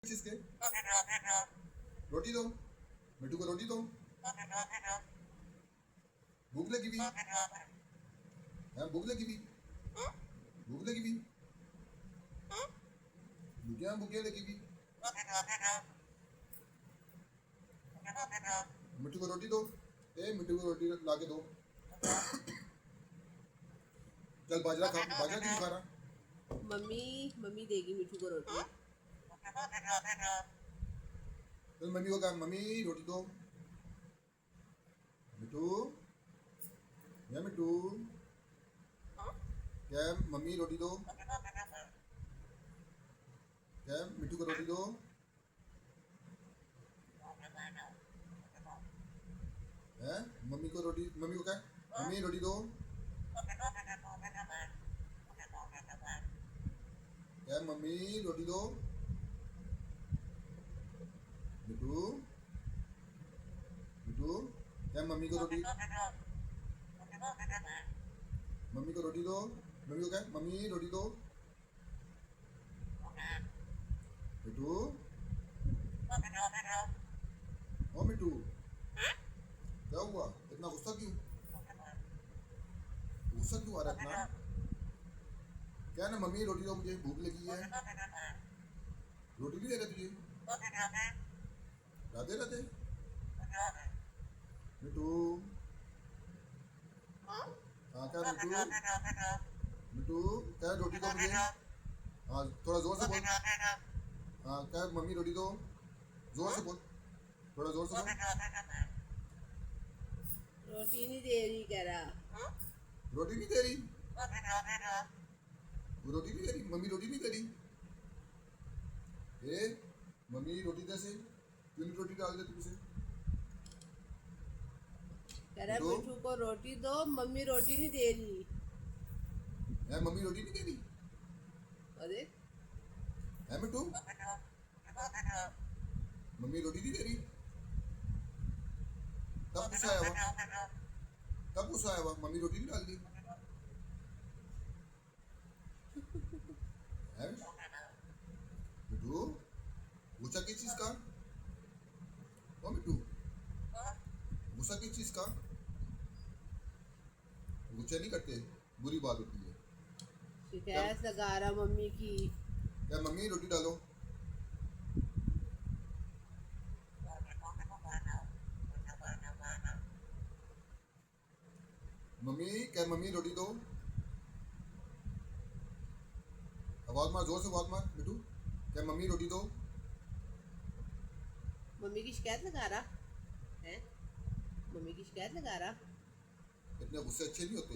किसके? रोटी दो, मिट्टू को रोटी दो। भूख लगी भी है, भूख लगी भी, भूख लगी भी, भूखिया भूखिया लगी भी। मिट्टू को रोटी दो, ए मिट्टू को रोटी ला के दो। चल बाजरा खा, बाजरा क्यों खा रहा? मम्मी मम्मी देगी मिट्टू को रोटी। चल मम्मी को कहा, मम्मी रोटी दो। मिट्टू, या मिट्टू, क्या मम्मी रोटी दो, क्या मिट्टू को रोटी दो। है मम्मी को रोटी, मम्मी को क्या, मम्मी रोटी दो। क्या मम्मी रोटी दो। मिट्टू, मिट्टू, क्या मम्मी को रोटी, मम्मी को रोटी दो। मम्मी को क्या, मम्मी रोटी दो। मिट्टू, ओ मिट्टू, क्या हुआ, इतना गुस्सा क्यों, गुस्सा क्यों आ रहा है इतना? क्या ना मम्मी रोटी दो, मुझे भूख लगी है। रोटी नहीं दे रहे तुझे? राधे राधे। मिट्टू, हाँ क्या मिट्टू, मिट्टू क्या रोटी दो मुझे। हाँ थोड़ा जोर से बोल। हाँ क्या मम्मी रोटी दो, जोर से बोल, थोड़ा जोर से बोल। रोटी नहीं दे रही कह रहा। रोटी नहीं दे रही, वो रोटी नहीं दे रही, मम्मी रोटी नहीं दे रही। ए मम्मी रोटी कैसे, क्यों नहीं रोटी डाल दे तुमसे? कह रहा मिट्टू को रोटी दो, मम्मी रोटी नहीं दे रही। है मम्मी रोटी नहीं दे रही? अरे है मिट्टू, मम्मी रोटी नहीं दे रही? तब गुस्सा आया हुआ, तब गुस्सा आया हुआ, मम्मी रोटी नहीं डाल दी है। मिट्टू, गुस्सा किस चीज का? ओ मिट्टू, गुस्सा किस चीज का? गुस्सा नहीं करते, बुरी बात होती है। शिकायत लगा रहा मम्मी की। क्या मम्मी रोटी डालो। मम्मी क्या मम्मी रोटी दो। आवाज मार, जोर से आवाज मार मिट्टू, क्या मम्मी रोटी दो। मम्मी की शिकायत लगा रहा है, मम्मी की शिकायत लगा रहा। इतने गुस्से अच्छे नहीं होते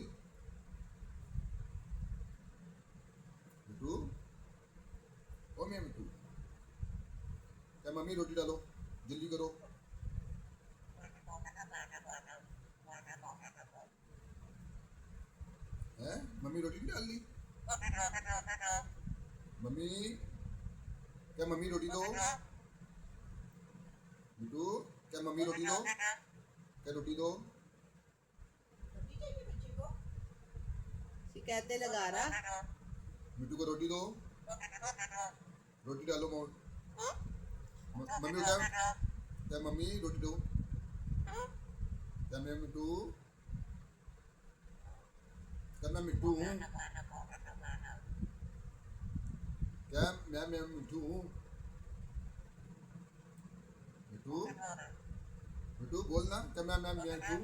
मिट्टू। ओ मैं मिट्टू, क्या मम्मी रोटी डालो, जल्दी करो। है मम्मी रोटी नहीं डाल दी? मम्मी, क्या मम्मी रोटी दो। मिट्टू, क्या मम्मी रोटी दो, क्या रोटी दो। शिकायतें लगा रहा। मिट्टू को रोटी दो, रोटी डालो मोड़। मम्मी को क्या, क्या मम्मी रोटी दो। क्या मैं मिट्टू, क्या मैं मिट्टू हूँ, क्या मैं मिट्टू हूँ। मिट्टू, मिट्टू बोलना, क्या मैं मिट्टू,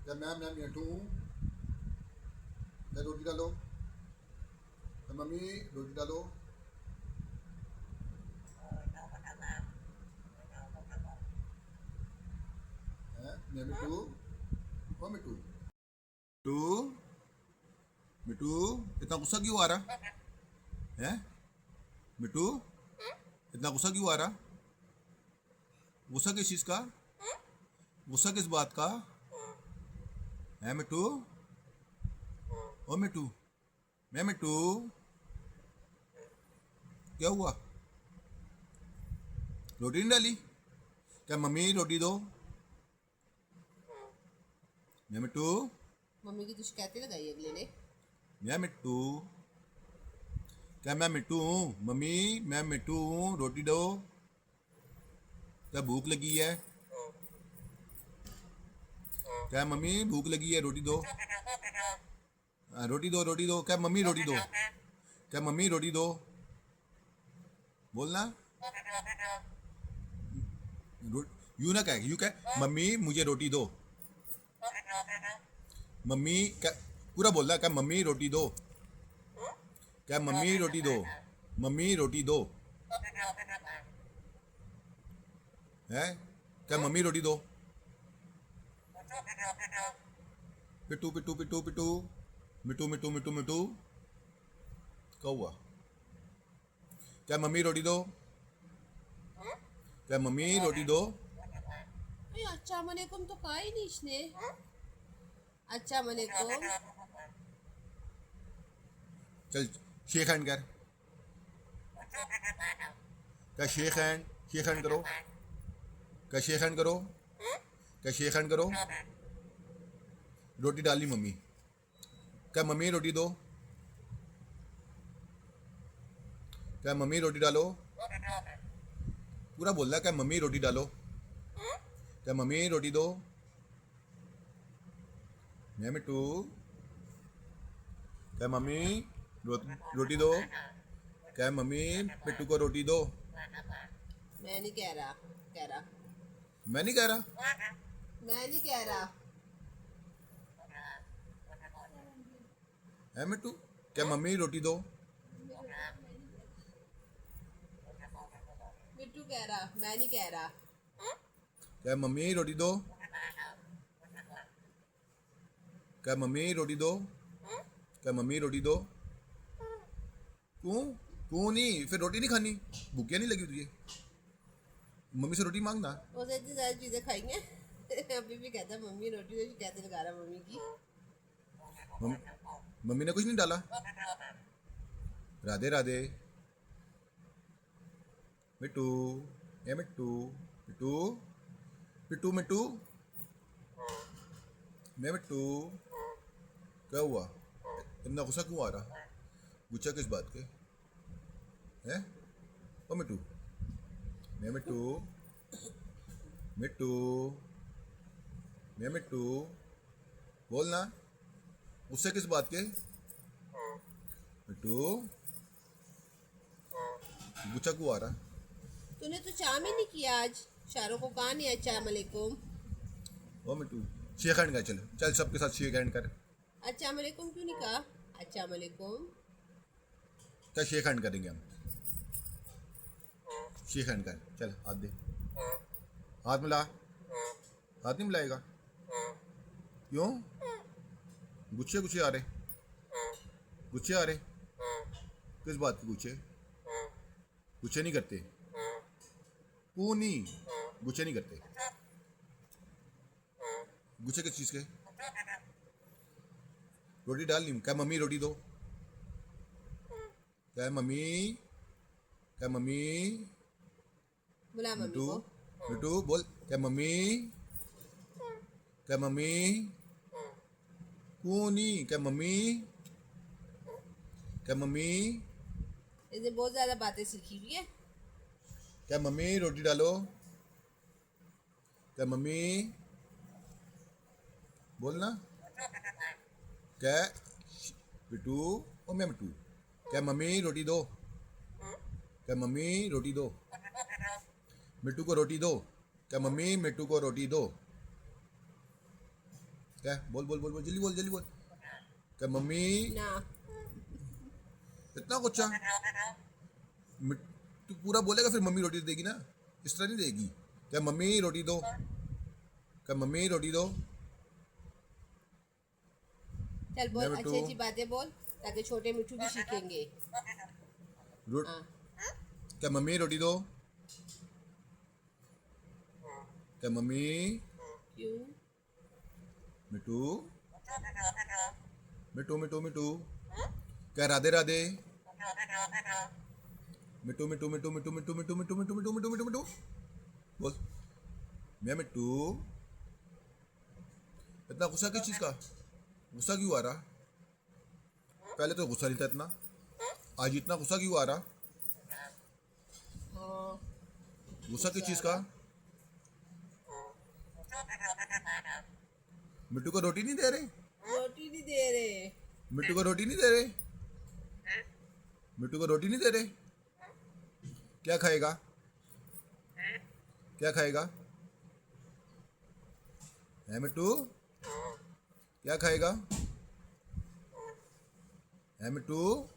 क्या मैं मिट्टू हूँ। क्या रोटी डालो, क्या मम्मी रोटी डालो। है मैं मिट्टू, ओ मिट्टू, मिट्टू, मिट्टू इतना गुस्सा क्यों आ रहा है? मिट्टू, इतना गुस्सा क्यों आ रहा? गुस्सा किस चीज का, गुस्सा किस बात का है मिट्टू? ओ मिट्टू, मैं मिट्टू, क्या हुआ, रोटी नहीं डाली? क्या मम्मी रोटी दो। मैं मिट्टू, मम्मी की तो शिकायतें लगाई अगले ने। मैं मिट्टू, क्या मैं मिट्टू हूँ? मम्मी मैं मिट्टू हूँ, रोटी दो। क्या भूख लगी है? क्या मम्मी भूख लगी है, रोटी दो। रोटी दो, रोटी दो। क्या मम्मी रोटी दो? क्या मम्मी रोटी दो? बोलना। यू ना कह, यू कह मम्मी मुझे रोटी दो। मम्मी क्या, पूरा बोलना। क्या मम्मी रोटी दो? क्या मम्मी रोटी दो? मम्मी रोटी दो है। क्या मम्मी रोटी दो? पिट्टू पिट्टू पिट्टू पिट्टू, मिट्टू मिट्टू मिट्टू मिट्टू। क्या हुआ? क्या मम्मी रोटी दो? क्या मम्मी रोटी दो? अस्सलाम वालेकुम तो कहा ही नहीं इसने। अस्सलाम वालेकुम। चल शेक हैंड कर। क्या शेक हैंड करो। क्या शेक हैंड करो। क्या शेक हैंड करो। रोटी डाली मम्मी। क्या मम्मी रोटी दो? क्या मम्मी रोटी डालो? पूरा बोल रहा। क्या मम्मी रोटी डालो? क्या मम्मी रोटी दो? मैं मिट्टू। क्या मम्मी रोटी दो? क्या मम्मी मिट्टू को रोटी दो? मैं नहीं कह रहा, कह रहा। मैं नहीं कह रहा। मैं नहीं कह रहा। है मिट्टू। क्या मम्मी रोटी दो? मिट्टू कह रहा, मैं नहीं कह रहा। क्या मम्मी रोटी दो? क्या मम्मी रोटी दो? क्या मम्मी रोटी दो? क्यों? क्यों नहीं? फिर रोटी नहीं खानी? भूखिया नहीं लगी तुझे? मम्मी से रोटी मांगना। उसे इतनी सारी चीजें खाएंगे। अभी भी कहता है मम्मी रोटी दो, कहते लगा रहा मम्मी की। मम्मी ने कुछ नहीं डाला। राधे राधे। मिट्टू, ए मिट्टू, मिट्टू, मिट्टू मिट्टू, मैं मिट्टू। क्या हुआ? इतना गुस्सा क्यों आ रहा? गुस्सा किस बात के है? ओ मिट्टू, मैं मिट्टू, मिट्टू, मैं मिट्टू। बोलना। गुस्सा किस बात के? मिट्टू, गुस्सा क्यों आ रहा? तूने तो चाम ही नहीं किया आज। शारों को कहा नहीं अस्सलाम वालेकुम। ओ मिट्टू, शेक हैंड कर। चल चल सबके साथ शेक हैंड कर। अस्सलाम वालेकुम क्यों नहीं कहा? अस्सलाम वालेकुम। क्या शेक हैंड करेंगे हम? शेक हैंड कर। चल हाथ दे। हाथ मिला। हाथ नहीं मिलाएगा? क्यों? गुच्छे गुच्छे आ रहे? गुच्छे आ रहे? किस बात के गुच्छे? गुच्छे नहीं करते। क्यों नहीं? गुच्छे नहीं करते। गुच्छे किस चीज़ के? रोटी डाल ली। क्या मम्मी रोटी दो? क्या मम्मी? क्या मम्मी? बुला मम्मी मिट्टू, को। मिट्टू बोल। क्या मम्मी? क्या मम्मी? क्यों नहीं? क्या मम्मी? क्या मम्मी? इसने बहुत ज्यादा बातें सीखी हुई है। क्या मम्मी रोटी डालो? क्या मम्मी? बोलना। क्या मिट्टू, ओ मैं मिट्टू। क्या मम्मी रोटी दो? क्या मम्मी रोटी दो? मिट्टू को रोटी दो। क्या मम्मी मिट्टू को रोटी दो? क्या? बोल बोल बोल बोल, जल्दी बोल, जल्दी बोल। क्या मम्मी? ना। इतना गुस्सा? तू पूरा बोलेगा फिर मम्मी रोटी देगी ना, इस तरह नहीं देगी। क्या मम्मी रोटी दो? क्या मम्मी रोटी दो? चल बोल, मैं मिट्टू। अच्छी अच्छी बातें बोल ताकि छोटे मिट्टू भी सीखेंगे। हाँ। क्या मम्मी रोटी दो? क्या मम्मी? क्यों? मिट्टू, मिट्टू मिट्टू मिट्टू। क्या राधे राधे? मिट्टू मिट्टू मिट्टू मिट्टू मिट्टू मिट्टू मिट्टू मिट्टू मिट्टू मिट्टू मिट्टू मिट्टू बोल। मैं मिट्टू। इतना गुस्सा किस चीज़ का? गुस्सा क्यों आ रहा? पहले तो गुस्सा नहीं था इतना। आज इतना गुस्सा क्यों आ रहा? हाँ, गुस्सा किस चीज का? मिट्टू को रोटी नहीं दे रहे? रोटी नहीं दे रहे। मिट्टू को रोटी नहीं दे रहे? मिट्टू को रोटी नहीं दे रहे? क्या खाएगा? क्या खाएगा? है मिट्टू? क्या खाएगा? है मिट्टू?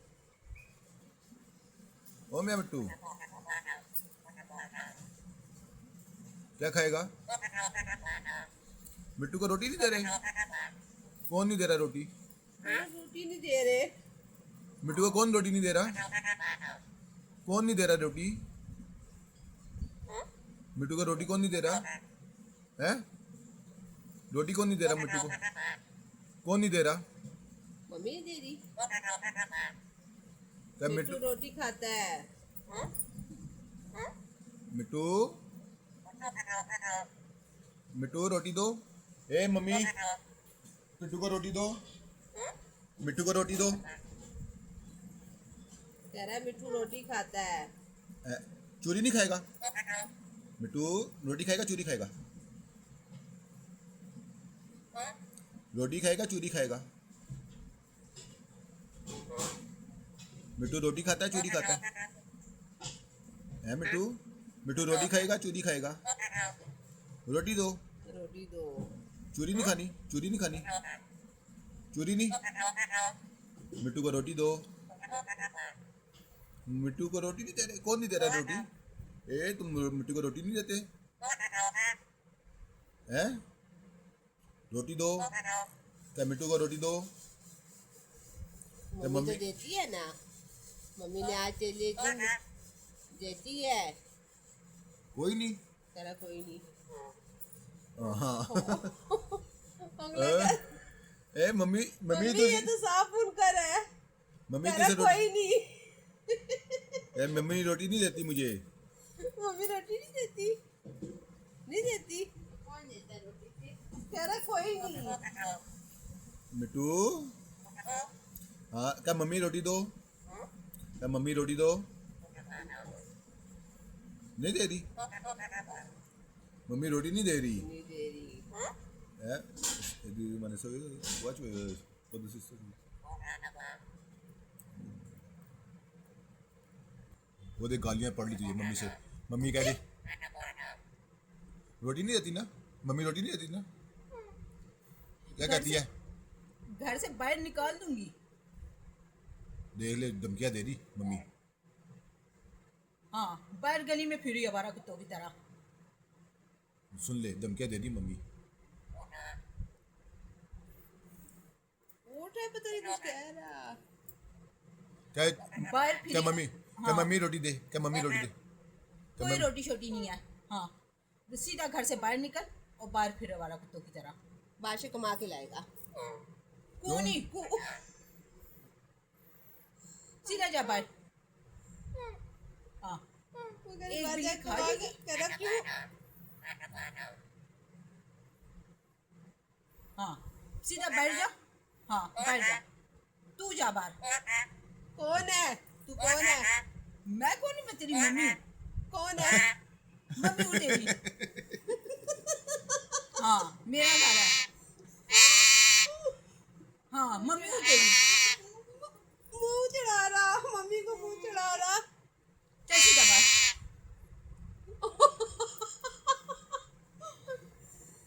ओ मियां मिट्टू, क्या खाएगा? मिट्टू को रोटी नहीं दे रहे? कौन नहीं दे रहा रोटी? हाँ, रोटी नहीं दे रहे। मिट्टू को कौन रोटी नहीं दे रहा? कौन नहीं दे रहा रोटी? मिट्टू को रोटी कौन नहीं दे रहा? है? रोटी कौन नहीं दे रहा मिट्टू को? कौन नहीं दे रहा? मम्मी नहीं दे रही। क्या मिट्टू मिट्टू? रोटी खाता है। मिट्टू, मिट्टू रोटी दो। ए मम्मी, मिट्टू को रोटी दो। मिट्टू को रोटी दो। कह रहा है मिट्टू रोटी खाता है। चूरी नहीं खाएगा? मिट्टू रोटी खाएगा चूरी खाएगा? रोटी खाएगा चूरी खाएगा? मिट्टू रोटी खाता है चूरी खाता है मिट्टू? मिट्टू रोटी खाएगा चूरी खाएगा? रोटी दो। रोटी दो। चूरी नहीं खानी, चूरी नहीं खानी, चूरी नहीं। मिट्टू को रोटी दो। मिट्टू को रोटी नहीं दे रहे? कौन नहीं दे रहा रोटी? ए तुम मिट्टू को रोटी नहीं देते हैं? रोटी दो। क्या मिट्टू को रोटी दो? मम्मी मम्मी- तो देती है ना। मम्मी ने आज चलिए देती है। कोई नहीं। कह रहा कोई नहीं। हाँ। अगला क्या- ए मम्मी, मम्मी मम्मी तो ये तो साफ उनकर है। मम्मी कह रहा तुझे कोई नहीं। ए मम्मी रोटी नहीं देती मुझे। मम्मी रोटी नहीं देती। नहीं देती। कौन देता है रोटी? कह रहा कोई नहीं। मिट्टू, हाँ क्या मम्मी रोटी दो? क्या मम्मी रोटी दो? नहीं दे रही? मम्मी रोटी नहीं दे रही नहीं दे रही। है? मैंने सो watch for the sister. वो देख गालियां पड़ ली तुझे मम्मी से। मम्मी कह रही रोटी नहीं देती ना? मम्मी रोटी नहीं देती ना? क्या कहती है? घर से बाहर निकाल दूंगी। देख ले धमकियां दे रही मम्मी। हाँ, बाहर गली में फिरी आवारा कुत्तों की तरह। सुन ले धमकियां दे रही मम्मी। उठ है पता नहीं कुछ कह रहा। क्या बाहर क्या फिरी। मम्मी? क्या हाँ। मम्मी रोटी दे? क्या मम्मी रोटी दे? क्या कोई मम्मी- रोटी छोटी नहीं है। हाँ, तो सीधा घर से बाहर निकल और बाहर फिर आवारा कुत्तों की तरह। बादशाह कमा के लाएगा। कू नहीं कू। सीधा जा बाहर। हाँ, एक बिल्ली खा जाएगी। कह रहा क्यों? हाँ, सीधा बैठ जा। हाँ, बैठ जा। तू जा बाहर। कौन है? तू कौन है? मैं कौन हूँ? मैं तेरी मम्मी हूँ। कौन है? मम्मी हूँ तेरी। हाँ, मेरा घर है। हाँ, मम्मी हूँ तेरी। मुंह चढ़ा रहा। मम्मी को मुंह चढ़ा रहा। चल सीधा बाहर।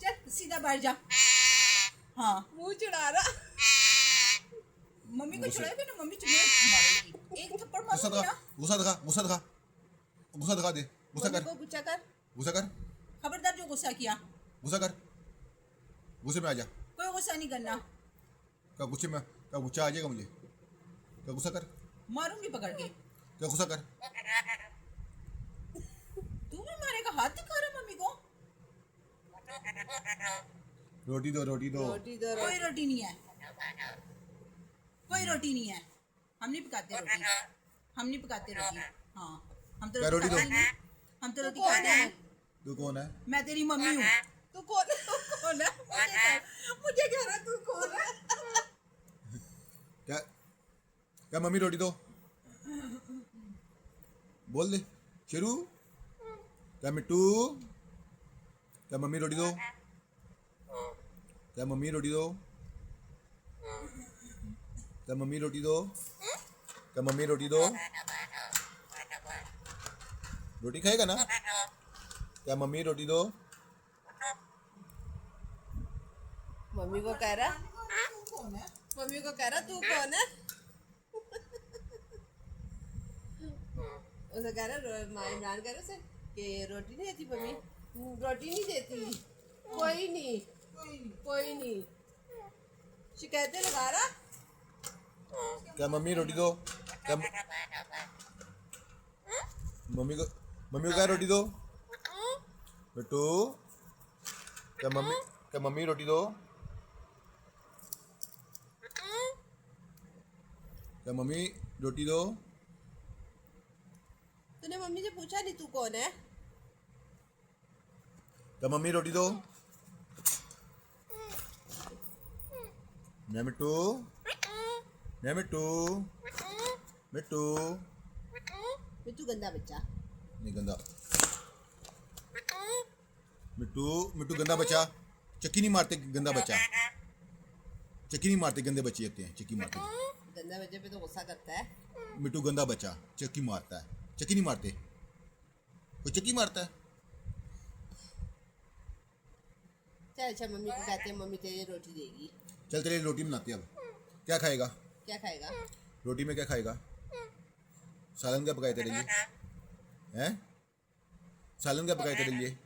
चल सीधा बाहर जा। हाँ, मुंह चढ़ा रहा। मम्मी को छुड़ाएगा ना, मम्मी तुम्हें मारेगी। एक थप्पड़ गुस्सा मारूंगी दिखा, ना। गुस्सा दिखा, गुस्सा दिखा, गुस्सा दिखा दे, गुस्सा मम्मी कर, को गुस्सा कर। गुस्सा कर, खबरदार जो गुस्सा किया। गुस्सा कर, गुस्से में आ जा। कोई गुस्सा नहीं करना। क्या गुस्से में? क्या गुस्सा आ जाएगा मुझे? क्या गुस्सा कर? मारूंगी पकड़ के। क्या गुस्सा कर? तू भी मारेगा? हाथ दिखा रहा मम्मी को। रोटी दो, रोटी दो। रोटी दो। कोई रोटी नहीं है। कोई रोटी नहीं है। हम नहीं पकाते रोटी। हम नहीं पकाते रोटी। हाँ, हम तो क्या रोटी दो? खाते ही नहीं। हम तो रोटी कौन खाते है? हैं। तू कौन है? मैं तेरी मम्मी हूँ। तू कौन कौन है? मुझे कह रहा तू कौन है? क्या क्या मम्मी रोटी दो? बोल दे शुरू। क्या मिट्टू, क्या मम्मी रोटी दो, क्या मम्मी रोटी दो, क्या मम्मी रोटी दो, क्या मम्मी रोटी दो। रोटी खाएगा ना? क्या मम्मी रोटी दो। मम्मी को कह रहा, मम्मी को कह रहा तू कौन है? उसे कह रहा, इमरान कह रहा उसे कि रोटी नहीं देती मम्मी, रोटी नहीं देती, कोई नहीं, कोई नहीं, शिकायतें लगा रहा। क्या मम्मी रोटी दो, क्या मम्मी को क्या रोटी दो। बिट्टू, क्या मम्मी रोटी दो, क्या मम्मी रोटी दो। तूने मम्मी से पूछा नहीं तू कौन है? क्या मम्मी रोटी दो। मैं मिट्टू, मैं मिट्टू, मिट्टू मिट्टू गंदा बच्चा। नहीं गंदा। मिट्टू, मिट्टू गंदा बच्चा। चक्की नहीं मारते गंदा बच्चा, चक्की नहीं मारते, गंदे बच्चे होते हैं चक्की मारते। गंदा बच्चे पे तो गुस्सा करता है। मिट्टू गंदा बच्चा चक्की मारता है, चक्की नहीं मारते। कोई चक्की मारता है? चल अच्छा, मम्मी को कहते हैं मम्मी तेरी रोटी देगी। चल तेरे लिए रोटी बनाते हैं अब। क्या खाएगा? क्या खाएगा? रोटी में क्या खाएगा? सालन क्या पकाए तेरे लिए? हैं? सालन क्या पकाए तेरे लिए?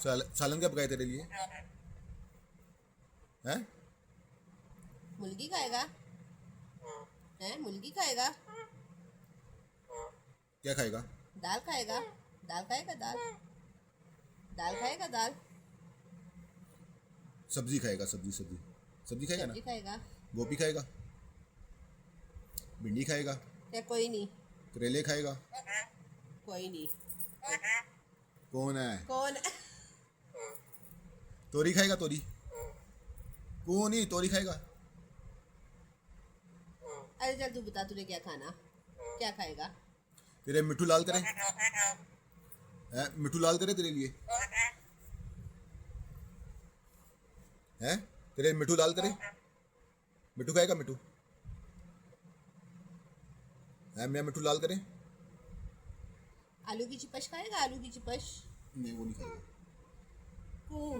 सालन क्या पकाए तेरे लिए? हैं? मुर्गी खाएगा? हैं, मुर्गी खाएगा? क्या खाएगा? दाल खाएगा? दाल खाएगा? दाल, दाल खाएगा? दाल, सब्जी खाएगा, सब्जी सब्जी सब्जी खाएगा ना? सब्जी खाएगा? गोभी खाएगा, भिंडी खाएगा, या कोई नहीं? करेले खाएगा। कोई नहीं। कौन है? कौन है? तोरी खाएगा, तोरी। कौन ही तोरी खाएगा? अरे चल तू बता, तूने क्या खाना, क्या खाएगा? तेरे मिट्टू लाल करे हैं? मिट्टू लाल करे तेरे लिए हैं? तेरे मिट्टू लाल करे? मिट्टू खाएगा? मिट्टू है? मैं मिट्टू लाल करे? आलू की चिपस खाएगा? आलू की चिपस? नहीं वो नहीं खाएगा। क्यों?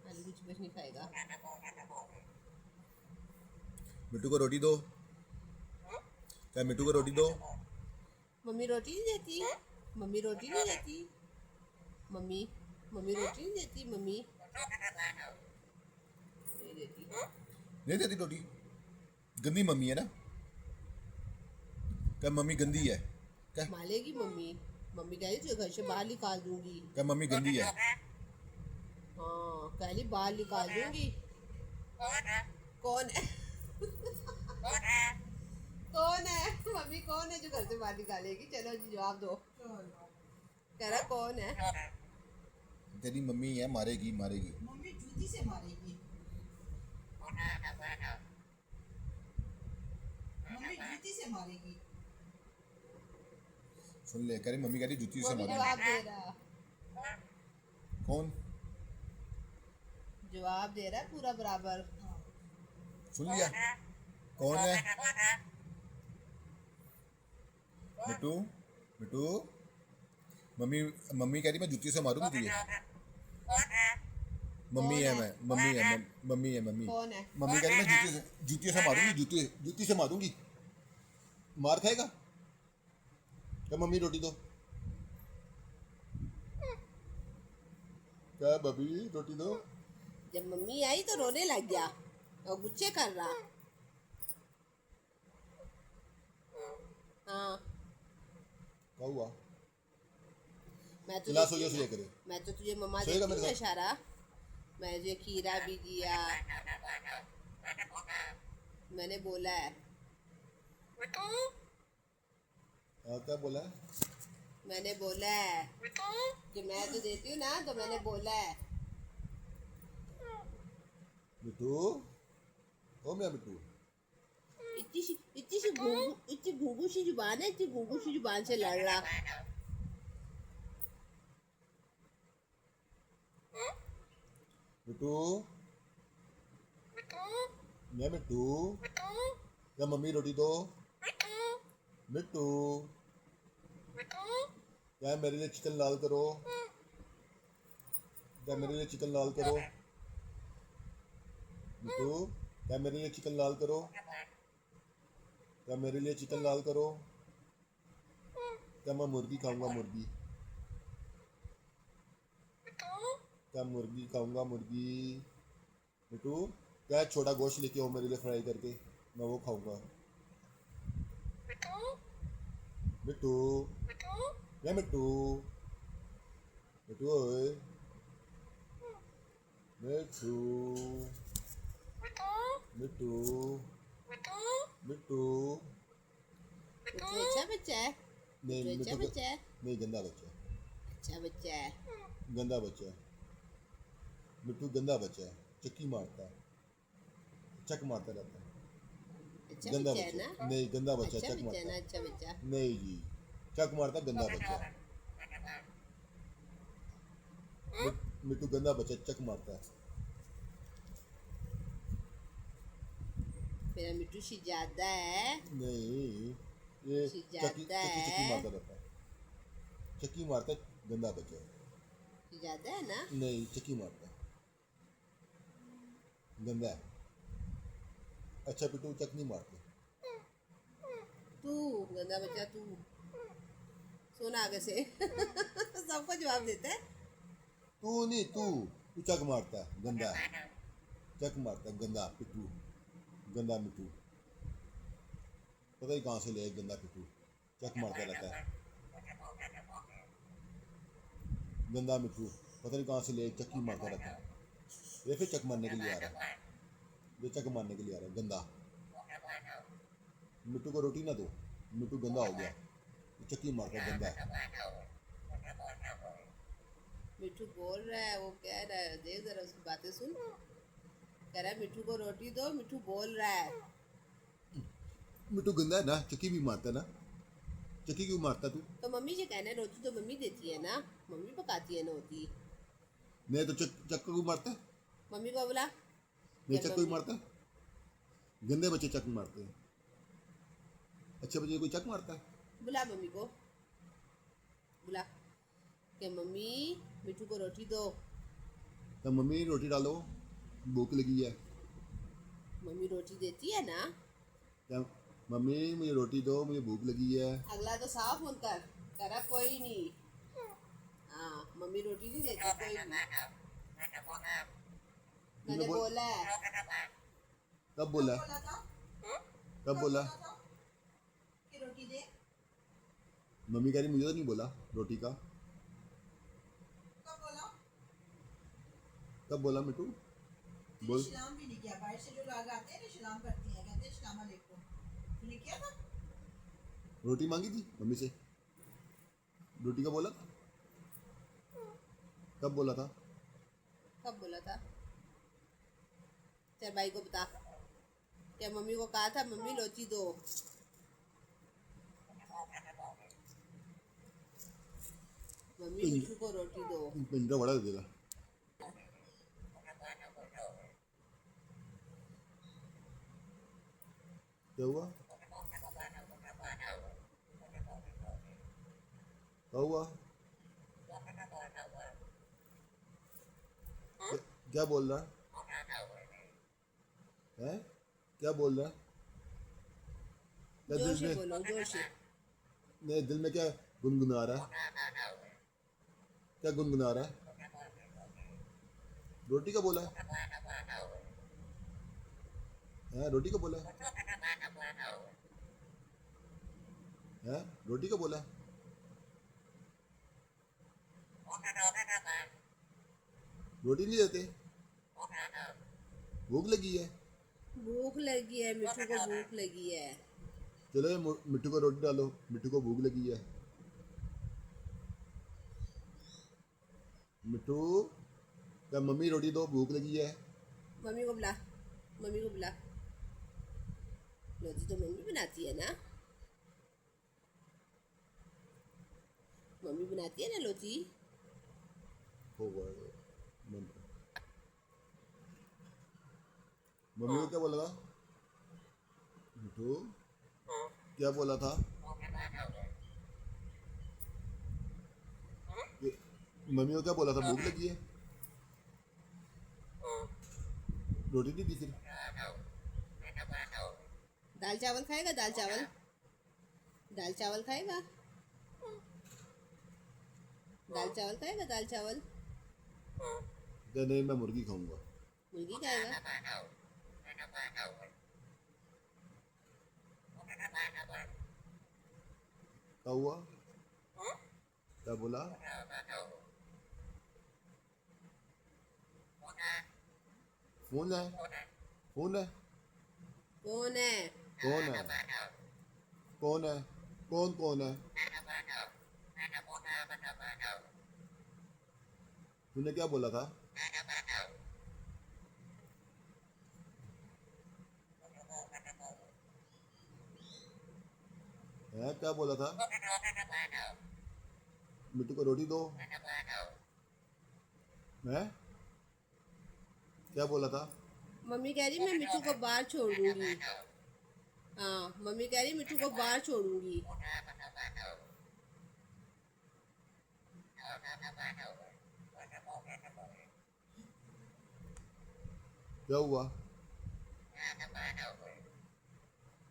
आलू की चिपस नहीं खाएगा? मिट्टू को रोटी दो। क्या मिट्टू को रोटी दो? मम्मी रोटी नहीं देती, मम्मी रोटी नहीं देती, मम्मी, मम्मी रोटी नहीं देती, मम्मी नहीं देती। नहीं देती रोटी। गंदी मम्मी है ना? क्या मम्मी गंदी है? क्या मालेगी मम्मी, मम्मी कह रही तुझे घर से बाहर निकाल दूंगी। क्या मम्मी गंदी है? हाँ, कह रही बाहर निकाल दूंगी। कौन है? कौन है? मम्मी कौन है जो घर से बाहर निकालेगी? चलो जी जवाब दो। कह रहा कौन है? तेरी मम्मी है, मारेगी मारेगी। मम्मी जूती से मारेगी, मम्मी जूती से मारेगी। सुन ले, कह रही मम्मी कह रही जूती से मम्मी मारेगी। जवाब दे रहा, कौन? जवाब दे रहा है पूरा बराबर। सुन लिया? कौन है? मिट्टू, मिट्टू मम्मी, मम्मी कह रही मैं जूती से मारूंगी तुझे। मम्मी है, मैं मम्मी है, मम्मी है, मम्मी। कौन है? मम्मी कह रही मैं जूती से मारूंगी, जूती से मारूंगी। मार खाएगा? क्या मम्मी रोटी दो। क्या बबी रोटी दो। जब मम्मी आई तो रोने लग गया और गुस्से कर रहा। हाँ, क्या हुआ? मैं चिल्ला तुझे सोइए सोइए करे। मैं तो तुझे मम्मा सोएगा देती मेरे हूँ साथ? इशारा। मैं तुझे खीरा भी दिया, मैंने बोला है, हाँ क्या बोला है? मैंने बोला है कि मैं तो देती हूँ ना, तो मैंने बोला है। मिट्टू, ओ मेरा मिट्टू। इतनी घुंघू सी जुबान है, इतनी घुंघू सी जुबान से लड़ रहा। मिट्टू, मैं मिट्टू, क्या मम्मी रोटी दो। मिट्टू, क्या मेरे लिए चिकन लाल करो। क्या मेरे लिए चिकन लाल करो। मिट्टू, क्या मेरे लिए चिकन लाल करो। क्या मेरे लिए चिकन लाल करो। क्या मैं मुर्गी खाऊंगा मुर्गी। क्या मुर्गी खाऊंगा मुर्गी। मिट्टू, क्या छोटा गोश्त लेके आओ मेरे लिए फ्राई करके, मैं वो खाऊंगा। मिट्टू, क्या मिट्टू। मिट्टू ओए, मिट्टू, मिट्टू, मिट्टू। मिट्टू अच्छा बच्चा है, नहीं मिट्टू अच्छा मिट्टू बच्चा है, नहीं, गंदा बच्चा है। अच्छा बच्चा है। गंदा बच्चा है मिट्टू, गंदा बच्चा है। चक्की मारता है, चक मारता रहता है। अच्छा गंदा बच्चा है बच्चा ना, नहीं, गंदा बच्चा अच्छा चक बच्चा है मारता ना, है। अच्छा बच्चा। नहीं जी, चक मारता गंदा बच्चा। मिट्टू गंदा बच्चा चक मारता है। मेरा मिट्टू शिजादा है, नहीं, ये चक्की शिजादा चक्की चक्की है, मारता रहता है। चक्की मारता है, गंदा बच्चा है। शिजादा है ना। नहीं, चक्की मारता है, गंदा है। अच्छा पिट्टू चक नहीं मारते। तू गंदा बच्चा, तू सुन आगे से सबको जवाब देता है। तू नहीं, तू चक मारता है, गंदा है। चक मारता है, गंदा पिट्टू, गंदा मिट्टू। पता ही कहाँ से ले गंदा पिट्टू, चक मारता रहता है। गंदा मिट्टू, पता नहीं कहाँ से ले चक्की मारता रहता है। ये फिर चक मारने के लिए आ रहा है, ये चक मारने के लिए आ रहा है, गंदा। मिट्टू को रोटी ना दो, मिट्टू गंदा हो गया, ये चक्की मारता है, गंदा है। मिट्टू बोल रहा है, वो कह रहा है, देख जरा उसकी बातें सुन। कह रहा है मिट्टू को रोटी दो, मिट्टू बोल रहा है। मिट्टू गंदा है ना, चक्की भी मारता है ना। चक्की क्यों मारता तू। तो मम्मी से कहना है, रोटी तो मम्मी देती है ना, मम्मी पकाती है ना रोटी। नहीं तो चक्का क्यों मारता है। मम्मी को बोला नहीं, क्या चक्का क्यों मम्मी, मारता है। गंदे बच्चे चक मारते हैं, अच्छे बच्चे कोई चक मारता है। बुला मम्मी को, बुला क्या मम्मी मिट्टू को रोटी दो। तो मम्मी रोटी डालो, भूख लगी है। मम्मी रोटी देती है ना। क्या मम्मी मुझे रोटी दो, मुझे भूख लगी है। अगला तो साफ फोन कर, कह रहा कोई नहीं। हाँ मम्मी रोटी नहीं देती, कोई नहीं। मैंने बोल- बोला है। कब बोला, बोला था कब बोला। कि रोटी दे। मम्मी कह रही मुझे तो नहीं बोला रोटी का। कब बोला। कब बोला मिट्टू, तूने बोल। सलाम भी नहीं किया, बाहर से जो लोग आते हैं ना सलाम करती हैं, कहते हैं सलाम अलैकुम, तूने किया था। रोटी मांगी थी मम्मी से, रोटी का बोला था। कब बोला था। कब बोला था, चल भाई को बता। क्या मम्मी को कहा था मम्मी रोटी दो। मम्मी मिट्टू को रोटी दो। पिंजरा बड़ा दे देगा। क्या हुआ, क्या हुआ। क्या बोल रहा है, क्या बोल रहा है। क्या जोर दिल से में, बोलो, जोर से। नहीं दिल में क्या गुनगुना रहा है, क्या गुनगुना रहा है। रोटी का बोला है, रोटी का बोला है, रोटी का बोला है। रोटी नहीं देते, भूख लगी है। भूख लगी है, मिट्टू को भूख लगी है। चलो ये मिट्टू को रोटी डालो, मिट्टू को भूख लगी है। मिट्टू, क्या मम्मी रोटी दो, भूख लगी है। मम्मी को बुला, मम्मी को बुला। रोटी तो मम्मी बनाती है ना, मम्मी बनाती है ना रोटी। हो गया ये, बंद कर। मम्मी को क्या बोला था मिठू? क्या बोला था कि मम्मी को क्या बोला था? भूख लगी है, रोटी नहीं दी फिर? दाल चावल खाएगा, दाल चावल, दाल चावल खाएगा, दाल चावल खाएगा, दाल चावल। क्या नहीं, मैं मुर्गी खाऊंगा। मुर्गी खाएगा। क्या हुआ? क्या बोला? फोन है, फोन है, कौन है? कौन है, कौन है, कौन कौन है? तूने क्या बोला था? है क्या बोला था? मिट्टू को रोटी दो। है क्या बोला था? मम्मी कह रही मैं मिट्टू को बाहर छोड़ दूंगी। हाँ, मम्मी कह रही मिट्टू को बाहर छोड़ूंगी। क्या हुआ?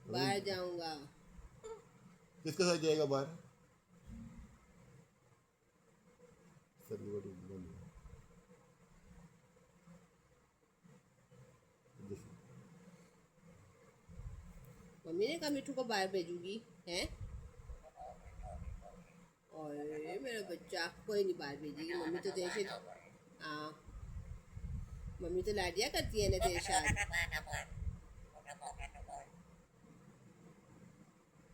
बाहर जाऊंगा। किसके साथ जाएगा बाहर? सर ये रोटी बंद है। देखो, मम्मी ने कहा मिट्टू को बाहर भेजूंगी है। और मेरा बच्चा कोई नहीं बाहर भेजेगी, मम्मी तो तेरे से। हाँ, मम्मी तो लाडिया करती है ना तेरे साथ।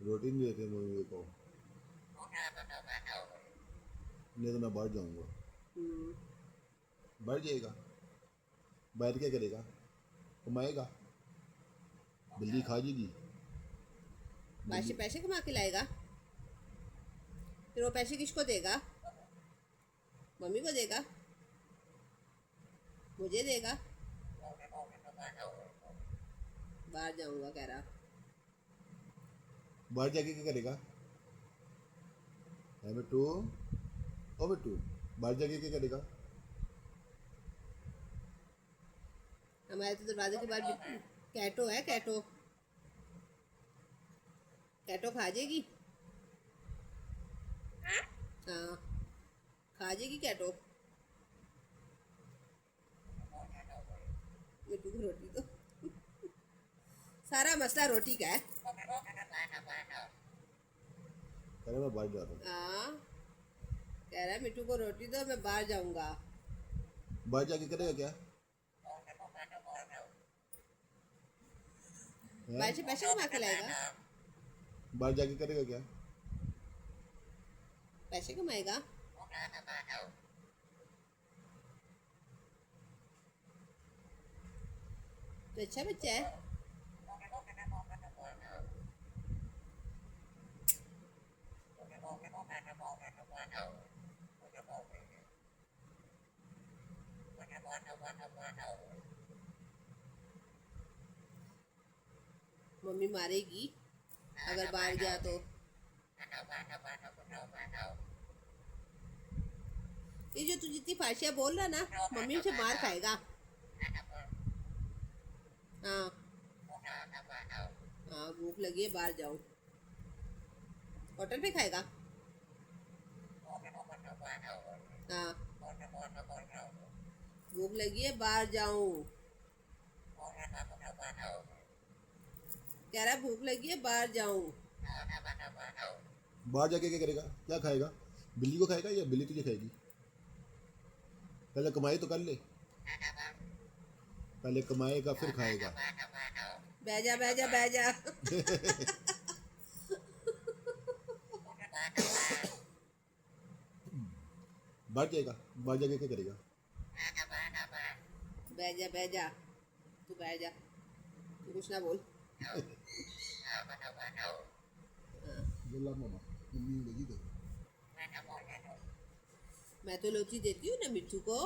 रोटी नहीं देते मम्मी को, नहीं तो मैं बाहर जाऊंगा। हम्म, बाहर जाएगा, बाहर क्या करेगा? कमाएगा, बिल्ली खा जाएगी। पैसे पैसे कमा के लाएगा, फिर वो पैसे किसको देगा? मम्मी को देगा, मुझे देगा। बाहर जाऊंगा कह रहा। बाहर जाके क्या करेगा? है बिट्टू, ओ बिट्टू, बाहर जाके क्या करेगा? हमारे तो दरवाजे के बाहर कैटो है, कैटो, कैटो खा जाएगी। हाँ, खा जाएगी कैटो। मिट्टू को रोटी दो। सारा मसला रोटी का है। अरे मैं बाहर जा रहा हूँ। हाँ, कह रहा है मिट्टू को रोटी दो, मैं बाहर जाऊंगा। बाहर जाके करेगा क्या? बाहर से पैसे कमा के लाएगा, बाहर जाके करेगा क्या? पैसे कमाएगा। तो अच्छा बच्चा है। मम्मी मारेगी अगर बाहर गया तो। ये जो तू जितनी फाशियाँ बोल रहा ना, मम्मी से मार खाएगा। हाँ, हाँ, भूख लगी है, बाहर जाऊं। होटल पे खाएगा। हाँ, भूख लगी है, बाहर जाऊं। कह रहा भूख लगी है, बाहर जाऊं। बाहर जाके क्या करेगा? क्या खाएगा? बिल्ली को खाएगा या बिल्ली तुझे खाएगी? पहले कमाई तो कर ले, पहले कमाएगा फिर खाएगा। बैजा बैजा बैजा। बाहर जाएगा, बाहर जाके क्या करेगा? बैजा बैजा, तू बैजा, तू कुछ ना बोल। गोला मामा मम्मी लगी दे मैं तो लोची देती हूँ ना मिट्टू को।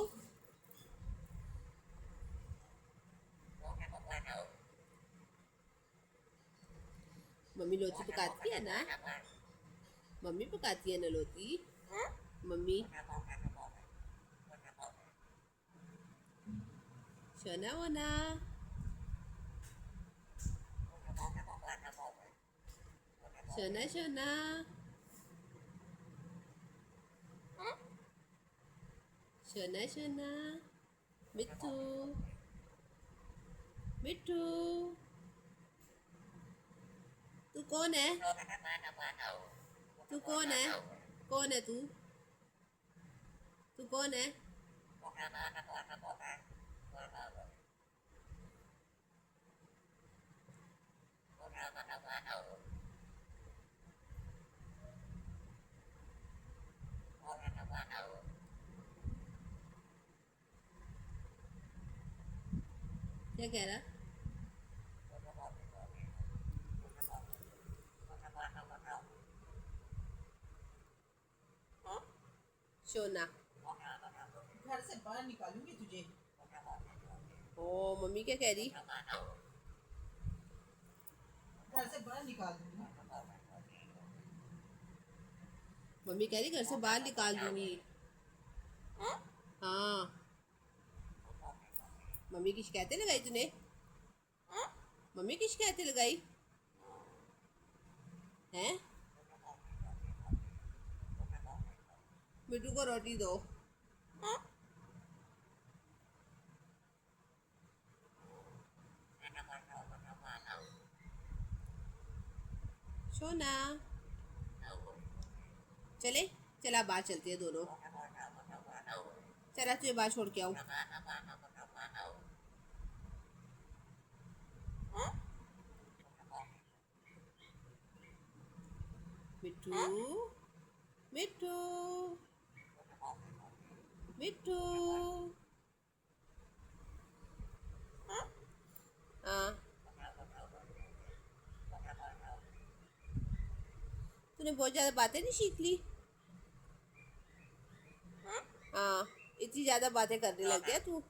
मम्मी लोची पकाती है ना, मम्मी पकाती है ना लोची। मम्मी शोना वोना, शोना शोना, शोना शोना, मिट्टू मिट्टू, तू कौन है? तू कौन है? कौन है तू? तू कौन है? क्या कह रहा? शोना। घर से बाहर निकालूंगी तुझे। ओ मम्मी क्या कह रही? घर से बाहर निकाल दूंगी। मम्मी कह रही घर से बाहर निकाल दूंगी। हाँ, मम्मी की शिकायतें लगाई तूने? मम्मी की शिकायतें लगाई हैं? मिट्टू को रोटी दो। सोना चले, चला बाहर चलते हैं दोनों। चला तुझे बाहर छोड़ के आऊं। मिट्टू मिट्टू मिट्टू। हाँ, तूने बहुत ज्यादा बातें नहीं सीख ली? हाँ, इतनी ज्यादा बातें करने लग गया तू।